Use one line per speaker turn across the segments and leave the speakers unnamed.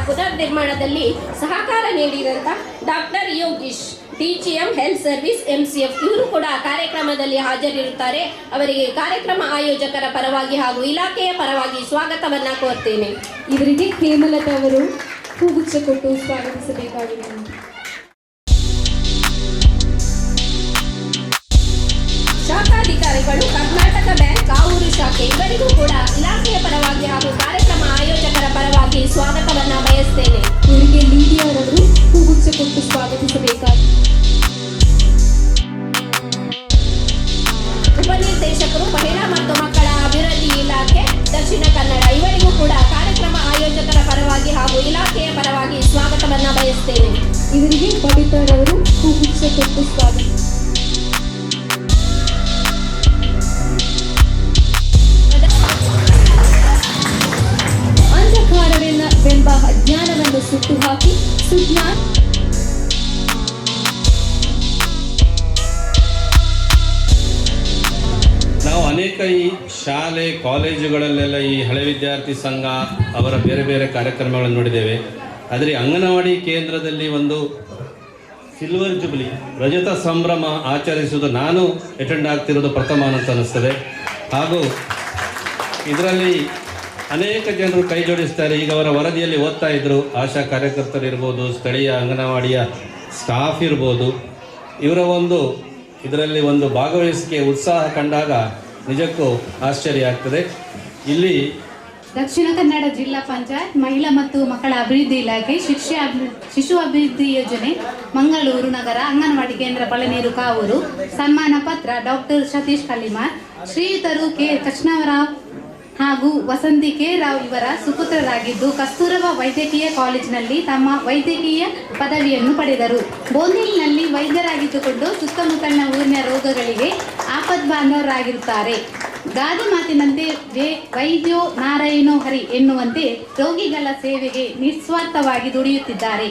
ಪುನರ್ ನಿರ್ಮಾಣದಲ್ಲಿ ಸಹಕಾರ ನೀಡಿದಂಥ doctor Yogish DGM health service MCF ಇವರು ಕೂಡ ಕಾರ್ಯಕ್ರಮದಲ್ಲಿ ಹಾಜರಿರುತ್ತಾರೆ. ಅವರಿಗೆ ಕಾರ್ಯಕ್ರಮ ಆಯೋಜಕರ ಪರವಾಗಿ ಹಾಗೂ ಇಲಾಖೆಯ ಪರವಾಗಿ ಸ್ವಾಗತವನ್ನ ಕೋರ್ತೇನೆ.
ಇವರಿಗೆ ಹೇಮಲತಾ ಅವರು ಹೂಗುಚ್ಛ ಕೊಟ್ಟು ಸ್ವಾಗತಿಸಬೇಕಾಗಿದೆ.
ಶಾಖಾಧಿಕಾರಿಗಳು ಕರ್ನಾಟಕ ಬ್ಯಾಂಕ್ ಕಾವೂರು ಶಾಖೆ ಇವರಿಗೂ ಕೂಡ ಇಲಾಖೆಯ ಪರವಾಗಿ ಹಾಗೂ ಕಾರ್ಯಕ್ರಮ ಆಯೋಜಕರ ಪರವಾಗಿ ಸ್ವಾಗತವನ್ನ ಬಯಸ್ತೇನೆ.
ಇವರಿಗೆ ಲೀಡಿಯಾರವರು ಹೂಗುಚ್ಛ ಕೊಟ್ಟು ಸ್ವಾಗತಿಸಬೇಕಾಗಿದೆ.
ಉಪನಿರ್ದೇಶಕರು ಮಹಿಳಾ ಮತ್ತು ಮಕ್ಕಳ ಅಭಿವೃದ್ಧಿ ಇಲಾಖೆ ದಕ್ಷಿಣ ಕನ್ನಡ ಇವರಿಗೂ ಕೂಡ ಕಾರ್ಯಕ್ರಮ ಆಯೋಜಕರ ಪರವಾಗಿ ಹಾಗೂ ಇಲಾಖೆಯ ಪರವಾಗಿ ಸ್ವಾಗತವನ್ನ ಬಯಸ್ತೇನೆ.
ಇವರಿಗೆ ಬಬಿತಾರವರು ಹೂಗುಚ್ಛ ಕೊಟ್ಟು ಸ್ವಾಗತ. ಅಂಧಕಾರವೆಂಬ ಅಜ್ಞಾನವನ್ನು ಸುಟ್ಟು ಹಾಕಿ ಸುಜ್ಞಾನ
ನಾವು ಅನೇಕ ಈ ಶಾಲೆ ಕಾಲೇಜುಗಳಲ್ಲೆಲ್ಲ ಈ ಹಳೆ ವಿದ್ಯಾರ್ಥಿ ಸಂಘ ಅವರ ಬೇರೆ ಬೇರೆ ಕಾರ್ಯಕ್ರಮಗಳನ್ನು ನೋಡಿದ್ದೇವೆ. ಆದರೆ ಅಂಗನವಾಡಿ ಕೇಂದ್ರದಲ್ಲಿ ಒಂದು ಸಿಲ್ವರ್ ಜುಬ್ಲಿ ರಜತ ಸಂಭ್ರಮ ಆಚರಿಸುವುದು ನಾನು ಅಟೆಂಡ್ ಆಗ್ತಿರೋದು ಪ್ರಥಮ ಅಂತ ಅನ್ನಿಸ್ತದೆ. ಹಾಗೂ ಇದರಲ್ಲಿ ಅನೇಕ ಜನರು ಕೈ ಜೋಡಿಸ್ತಾರೆ. ಈಗ ಅವರ ವರದಿಯಲ್ಲಿ ಓದ್ತಾ ಇದ್ದರು, ಆಶಾ ಕಾರ್ಯಕರ್ತರು ಇರ್ಬೋದು, ಸ್ಥಳೀಯ ಅಂಗನವಾಡಿಯ ಸ್ಟಾಫ್ ಇರ್ಬೋದು, ಇವರ ಇದರಲ್ಲಿ ಒಂದು ಭಾಗವಹಿಸಿಕೆ ಉತ್ಸಾಹ ಕಂಡಾಗ ನಿಜಕ್ಕೂ ಆಶ್ಚರ್ಯ ಆಗ್ತದೆ. ಇಲ್ಲಿ
ದಕ್ಷಿಣ ಕನ್ನಡ ಜಿಲ್ಲಾ ಪಂಚಾಯತ್ ಮಹಿಳಾ ಮತ್ತು ಮಕ್ಕಳ ಅಭಿವೃದ್ಧಿ ಇಲಾಖೆ ಶಿಶು ಅಭಿವೃದ್ಧಿ ಯೋಜನೆ ಮಂಗಳೂರು ನಗರ ಅಂಗನವಾಡಿ ಕೇಂದ್ರ ಪಳನೀರು ಕಾವೂರು ಸನ್ಮಾನ ಪತ್ರ ಡಾಕ್ಟರ್ ಸತೀಶ್ ಕಲ್ಲಿಮಾರ್, ಶ್ರೀಯುತರು ಕೆ ಕೃಷ್ಣರಾವ್ ಹಾಗೂ ವಸಂತಿ ಕೆ ರಾವ್ ಇವರ ಸುಪುತ್ರರಾಗಿದ್ದು ಕಸ್ತೂರಬಾ ವೈದ್ಯಕೀಯ ಕಾಲೇಜಿನಲ್ಲಿ ತಮ್ಮ ವೈದ್ಯಕೀಯ ಪದವಿಯನ್ನು ಪಡೆದರು. ಬೋಂದಿಲ್ನಲ್ಲಿ ವೈದ್ಯರಾಗಿದ್ದುಕೊಂಡು ಸುತ್ತಮುತ್ತಲಿನ ಊರಿನ ರೋಗಗಳಿಗೆ ಆಪದ್ಬಾಂಧವರಾಗಿರುತ್ತಾರೆ. ಗಾದೆ ಮಾತಿನಂತೆ ವೈದ್ಯೋ ನಾರಾಯಣೋ ಹರಿ ಎನ್ನುವಂತೆ ರೋಗಿಗಳ ಸೇವೆಗೆ ನಿಸ್ವಾರ್ಥವಾಗಿ ದುಡಿಯುತ್ತಿದ್ದಾರೆ.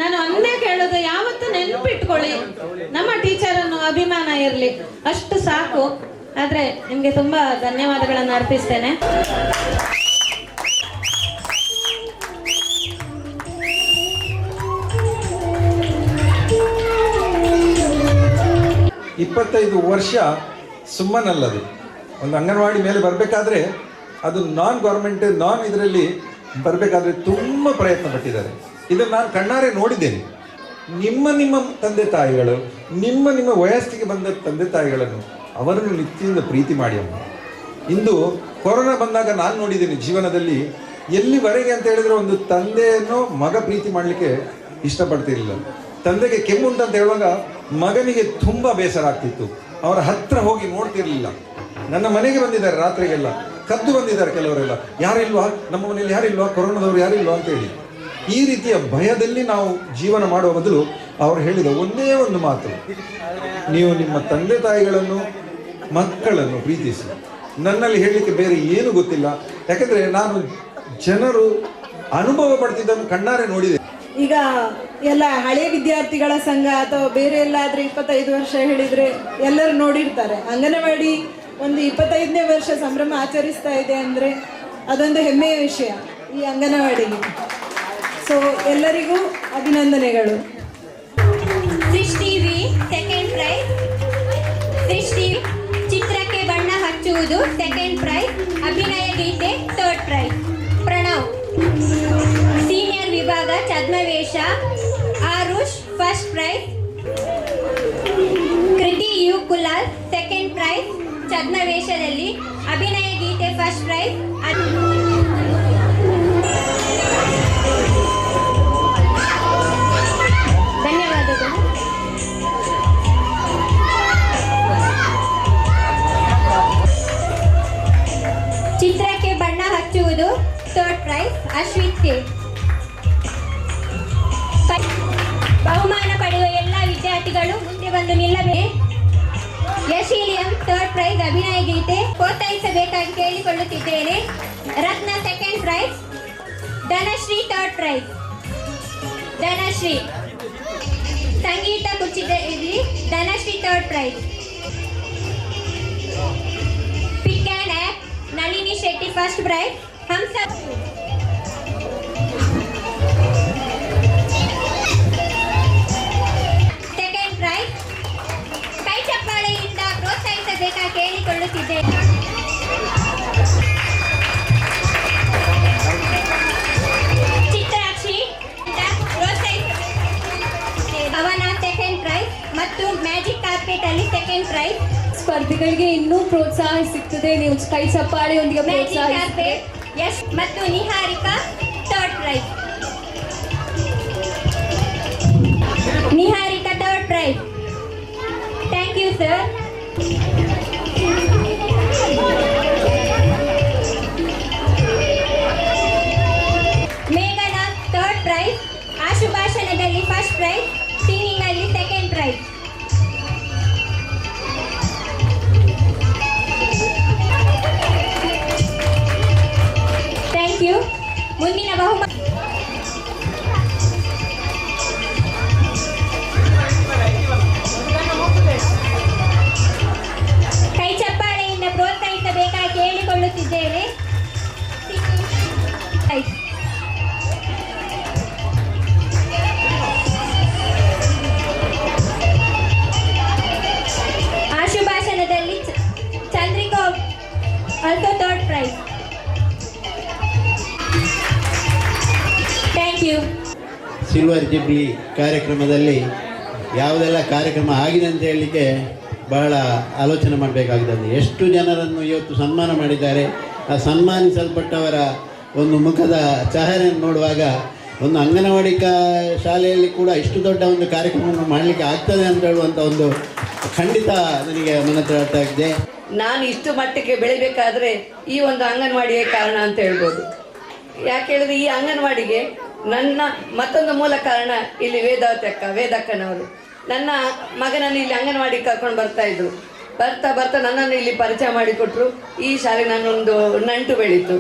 ನಾನು ಒಂದೇ ಕೇಳೋದು, ಯಾವತ್ತು ನೆನಪಿಟ್ಕೊಳ್ಳಿ, ನಮ್ಮ ಟೀಚರನ್ನು ಅಭಿಮಾನ ಇರಲಿ, ಅಷ್ಟು ಸಾಕು. ಆದ್ರೆ ನಿಮ್ಗೆ ತುಂಬಾ ಧನ್ಯವಾದಗಳನ್ನು ಅರ್ಪಿಸ್ತೇನೆ.
ಇಪ್ಪತ್ತೈದು ವರ್ಷ ಸುಮ್ಮನಲ್ಲದು. ಒಂದು ಅಂಗನವಾಡಿ ಮೇಲೆ ಬರಬೇಕಾದ್ರೆ ಅದು ನಾನ್ ಗೌರ್ಮೆಂಟ್ ಇದರಲ್ಲಿ ಬರಬೇಕಾದ್ರೆ ತುಂಬ ಪ್ರಯತ್ನ ಪಟ್ಟಿದ್ದಾರೆ. ಇದನ್ನು ನಾನು ಕಣ್ಣಾರೆ ನೋಡಿದ್ದೇನೆ. ನಿಮ್ಮ ತಂದೆ ತಾಯಿಗಳು, ನಿಮ್ಮ ವಯಸ್ಸಿಗೆ ಬಂದ ತಂದೆ ತಾಯಿಗಳನ್ನು ಅವರನ್ನು ನಿತ್ಯದಿಂದ ಪ್ರೀತಿ ಮಾಡಿ ಅಮ್ಮ. ಇಂದು ಕೊರೋನಾ ಬಂದಾಗ ನಾನು ನೋಡಿದ್ದೇನೆ ಜೀವನದಲ್ಲಿ ಎಲ್ಲಿವರೆಗೆ ಅಂತ ಹೇಳಿದ್ರೆ ಒಂದು ತಂದೆಯನ್ನು ಮಗ ಪ್ರೀತಿ ಮಾಡಲಿಕ್ಕೆ ಇಷ್ಟಪಡ್ತಿರಲಿಲ್ಲ. ತಂದೆಗೆ ಕೆಮ್ಮುಂಟು ಅಂತ ಹೇಳುವಾಗ ಮಗನಿಗೆ ತುಂಬ ಬೇಸರ ಆಗ್ತಿತ್ತು. ಅವರ ಹತ್ರ ಹೋಗಿ ನೋಡ್ತಿರ್ಲಿಲ್ಲ. ನನ್ನ ಮನೆಗೆ ಬಂದಿದ್ದಾರೆ, ರಾತ್ರಿಗೆಲ್ಲ ಕದ್ದು ಬಂದಿದ್ದಾರೆ ಕೆಲವರೆಲ್ಲ, ಯಾರಿಲ್ವಾ ನಮ್ಮ ಮನೆಯಲ್ಲಿ, ಯಾರಿಲ್ವಾ ಕೊರೋನಾದವರು ಯಾರಿಲ್ವಾ ಅಂತೇಳಿ. ಈ ರೀತಿಯ ಭಯದಲ್ಲಿ ನಾವು ಜೀವನ ಮಾಡುವ ಬದಲು ಅವರು ಹೇಳಿದ ಒಂದೇ ಒಂದು ಮಾತು, ನೀವು ನಿಮ್ಮ ತಂದೆ ತಾಯಿಗಳನ್ನು ಮಕ್ಕಳನ್ನು ಪ್ರೀತಿಸಿ. ನನ್ನಲ್ಲಿ ಹೇಳಲಿಕ್ಕೆ ಬೇರೆ ಏನು ಗೊತ್ತಿಲ್ಲ, ಯಾಕಂದರೆ ನಾನು ಜನರು ಅನುಭವ ಪಡ್ತಿದ್ದನ್ನು ಕಣ್ಣಾರೆ ನೋಡಿದೆ.
ಈಗ ಎಲ್ಲ ಹಳೆಯ ವಿದ್ಯಾರ್ಥಿಗಳ ಸಂಘ ಅಥವಾ ಬೇರೆ ಎಲ್ಲಾದರೂ 25 ವರ್ಷ ಹೇಳಿದರೆ ಎಲ್ಲರೂ ನೋಡಿರ್ತಾರೆ. ಅಂಗನವಾಡಿ ಒಂದು 25ನೇ ವರ್ಷ ಸಂಭ್ರಮ ಆಚರಿಸ್ತಾ ಇದೆ ಅಂದರೆ ಅದೊಂದು ಹೆಮ್ಮೆಯ ವಿಷಯ ಈ ಅಂಗನವಾಡಿಗೆ. ಸೊ ಎಲ್ಲರಿಗೂ ಅಭಿನಂದನೆಗಳು.
ಸೃಷ್ಟಿ ವಿ ಸೆಕೆಂಡ್ ಪ್ರೈಸ್. ಸೃಷ್ಟಿ ಚಿತ್ರಕ್ಕೆ ಬಣ್ಣ ಹಚ್ಚುವುದು ಸೆಕೆಂಡ್ ಪ್ರೈಸ್. ಅಭಿನಯ ಗೀತೆ ಥರ್ಡ್ ಪ್ರೈಸ್. ಪ್ರಣವ್ ಸೀನಿಯರ್ ವಿಭಾಗ ಛದ್ಮವೇಷ ಆರುಷ್ ಫಸ್ಟ್ ಪ್ರೈಸ್. ಕೃತಿ ಯು ಕುಲಾಲ್ ಸೆಕೆಂಡ್ ಪ್ರೈಸ್ ಛದ್ಮವೇಷದಲ್ಲಿ. ಅಭಿನಯ ಗೀತೆ ಫಸ್ಟ್ ಪ್ರೈಸ್. ಧನ್ಯವಾದಗಳು. ಚಿತ್ರಕ್ಕೆ ಬಣ್ಣ ಹಚ್ಚುವುದು ಥರ್ಡ್ ಪ್ರೈಸ್ ಅಶ್ವಿತ್ ಕೆ. ಬಹುಮಾನ ಪಡೆಯುವ ಎಲ್ಲ ವಿದ್ಯಾರ್ಥಿಗಳು ಮುಂದೆ ಬಂದು ನಿಲ್ಲಬೇಕು. ಯಶೀಲಿಯಂ ಥರ್ಡ್ ಪ್ರೈಸ್ ಅಭಿನಯ ಗೀತೆ ಪ್ರೋತ್ಸಾಹಿಸಬೇಕಾಗಿ ಕೇಳಿಕೊಳ್ಳುತ್ತಿದ್ದೇನೆ. Ratna second prize. Dhanashree third prize. Dhanashree ಸಂಗೀತ ಕುಚಿತದಲ್ಲಿ Dhanashree third prize. Pick and act Nalini Shetty first prize. Hamsa second prize. ಕೈ ಚಪ್ಪಾಳೆಯಿಂದ ಪ್ರೋತ್ಸಾಹಿಸಬೇಕಾಗಿ ಕೇಳಿಕೊಳ್ಳುತ್ತಿದ್ದೇನೆ. ಚಿತ್ರಾಕ್ಷಿ ಅವನ ಸೆಕೆಂಡ್ ಪ್ರೈಸ್ ಮತ್ತು ಮ್ಯಾಜಿಕ್ ಕಾರ್ಪೆಟ್ ಅಲ್ಲಿ ಸೆಕೆಂಡ್ ಪ್ರೈಸ್.
ಸ್ಪರ್ಧಿಗಳಿಗೆ ಇನ್ನೂ ಪ್ರೋತ್ಸಾಹ ಸಿಗ್ತದೆ, ನೀವು ಕೈ ಚಪ್ಪಾಳೆಯೊಂದಿಗೆ
ಮ್ಯಾಜಿಕ್
ಪ್ರೋತ್ಸಾಹ.
ಕಾರ್ಪೆಟ್ ಯಶ್ ಮತ್ತು Niharika third prize. Niharika third prize. Thank you sir. ಮೇಘನಾ ಥರ್ಡ್ ಪ್ರೈಸ್. ಆಶುಭಾಷಣದಲ್ಲಿ ಫಸ್ಟ್ ಪ್ರೈಸ್. ಸಿಂಗಿಂಗ್ ಅಲ್ಲಿ ಸೆಕೆಂಡ್ ಪ್ರೈಸ್. Thank you. ಮುಂದಿನ ಬಹುಮಾನ ಕೈ ಚಪ್ಪಾಳೆಯಿಂದ ಪ್ರೋತ್ಸಾಹಿಸಬೇಕಾಗಿ ಕೇಳಿಕೊಳ್ಳುತ್ತಿದ್ದೇವೆ. ಆಶುಭಾಷಣದಲ್ಲಿ Chandrika also third prize. Thank you.
Silver jubilee ಕಾರ್ಯಕ್ರಮದಲ್ಲಿ ಯಾವುದೆಲ್ಲ ಕಾರ್ಯಕ್ರಮ ಆಗಿದೆ ಅಂತ ಹೇಳಲಿಕ್ಕೆ ಬಹಳ ಆಲೋಚನೆ ಮಾಡಬೇಕಾಗಿದೆ. ಎಷ್ಟು ಜನರನ್ನು ಇವತ್ತು ಸನ್ಮಾನ ಮಾಡಿದ್ದಾರೆ. ಆ ಸನ್ಮಾನಿಸಲ್ಪಟ್ಟವರ ಒಂದು ಮುಖದ ಚಹರೆಯನ್ನು ನೋಡುವಾಗ ಒಂದು ಅಂಗನವಾಡಿ ಶಾಲೆಯಲ್ಲಿ ಕೂಡ ಇಷ್ಟು ದೊಡ್ಡ ಒಂದು ಕಾರ್ಯಕ್ರಮವನ್ನು ಮಾಡಲಿಕ್ಕೆ ಆಗ್ತದೆ ಅಂತ ಹೇಳುವಂಥ ಒಂದು ಖಂಡಿತ ನನಗೆ ಮನಸ್ಸಾಗ್ತಾ ಇದೆ.
ನಾನು ಇಷ್ಟು ಮಟ್ಟಕ್ಕೆ ಬೆಳಿಬೇಕಾದ್ರೆ ಈ ಒಂದು ಅಂಗನವಾಡಿಯೇ ಕಾರಣ ಅಂತ ಹೇಳ್ಬೋದು. ಯಾಕೆ ಹೇಳಿದ್ರೆ ಈ ಅಂಗನವಾಡಿಗೆ ನನ್ನ ಮತ್ತೊಂದು ಮೂಲ ಕಾರಣ ಇಲ್ಲಿ ವೇದಕ್ಕನವರು ನನ್ನ ಮಗನನ್ನು ಇಲ್ಲಿ ಅಂಗನವಾಡಿಗೆ ಕರ್ಕೊಂಡು ಬರ್ತಾ ಇದ್ರು. ಬರ್ತಾ ನನ್ನನ್ನು ಇಲ್ಲಿ ಪರಿಚಯ ಮಾಡಿಕೊಟ್ರು. ಈ ಶಾಲೆ ನನ್ನೊಂದು ನಂಟು ಬೆಳೀತು.